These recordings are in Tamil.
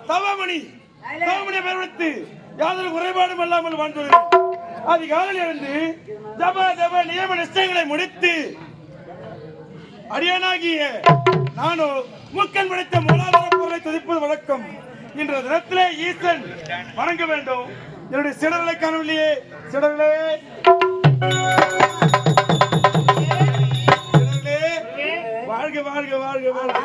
தவமணியை பெருவித்து யாதொரு குறைபாடும் இல்லாமல் வாழ்ந்துள்ளேன். அதிகாலையில் இருந்து ஜப நியம நிச்சயங்களை முடித்து அடியானாகிய நானோ முக்கன் படைத்த மூலாதார பொருளை துதிப்பது வழக்கம். இன்ற தினத்திலே ஈசன் வணங்க வேண்டும். என்னுடைய சிடர்களை காணவில்லையே. சிடர்களே வாழ்க வாழ்க வாழ்க வாழ்க.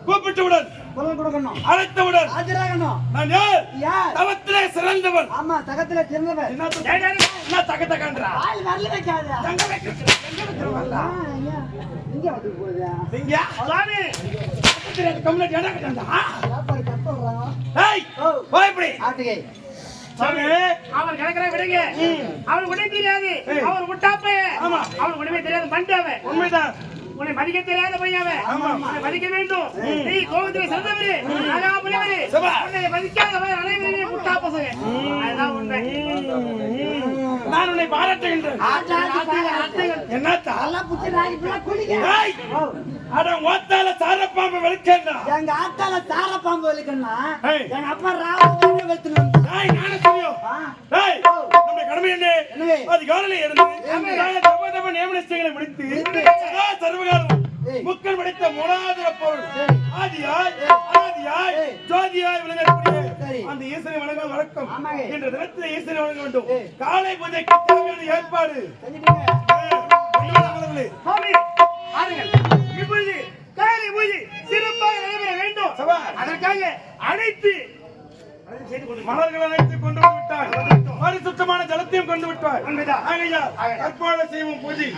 கூப்பிட்டவுடன் அழைத்தவுடன் நான் யார்? தவத்திலே சிறந்தவன். ஆமா, தகத்திலே சிறந்தவன். என்ன தகத்தகன்றா? வரல வைக்காத. எங்க வைக்கிறீங்க? இங்க வந்து போறா. இங்க சாமி. பக்கத்துல கம்ப்ளீட் எடா கட்டண்டா. யாப்பாரி கட்டறாங்க. ஏய், வா இப்படி. ஆட்டுகே. சாமி, அவன் கணக்கற விடுங்க. அவன் ஒண்ணே தெரியாது. அவன் முட்டாப்பே. ஆமா. அவன் ஒண்ணுமே தெரியாது மண்டவே. உண்மைதான். உன்னை மதிக்க தெரியாத பையவே. ஆமா. உன்னை மதிக்க வேண்டும். நீ கோவிந்தே சந்தவரே. அகாபுலவரே. உன்னை மதிக்காதவன் அனைவரையும் முட்டா பசங்க. அதுதான் உண்மை. நான் உன்னை பாராட்டுகின்றேன். என்னத்தா? நல்லா புத்தி நாயிப்புல குளிங்க. ஏய், அட ஓத்தால சாரப்பாம்பு வெளுக்கேண்டா. எங்க ஆத்தால தாரப்பாம்பு வெளுக்கன்னா ஏய். எங்க அப்பா ராவணனை வெளுத்துனு. ஏய், நானே தெரியும். ஏய், நம்ம கடமை என்ன? அதிகாலையில இருந்து தவ நியமனங்களை முடித்து சதா சர்வகாலம் முக்கன் படைத்த மூலாதார பொருள் ஆதியாய் அனாதியாய் ஜோதியாய் விளங்கக்கூடிய அந்த ஈஸ்வரனை வணங்க வழக்கம். என்ற தினத்தில் ஈஸ்வரனை வணங்க வேண்டும். காலை பூஜைக்கு தேவையான ஏற்பாடு சாமி, ஆளுங்கள். இப்பொழுது காலை பூஜை சிறப்பாக நடைபெற வேண்டும். அதற்காக அனைத்து மலர்கள் அனைத்து கொண்டு விட்டார். பரிசுத்தமான ஜலத்தையும் கொண்டு விட்டார். ஆகையால் தற்போது செய்வோம் பூஜை.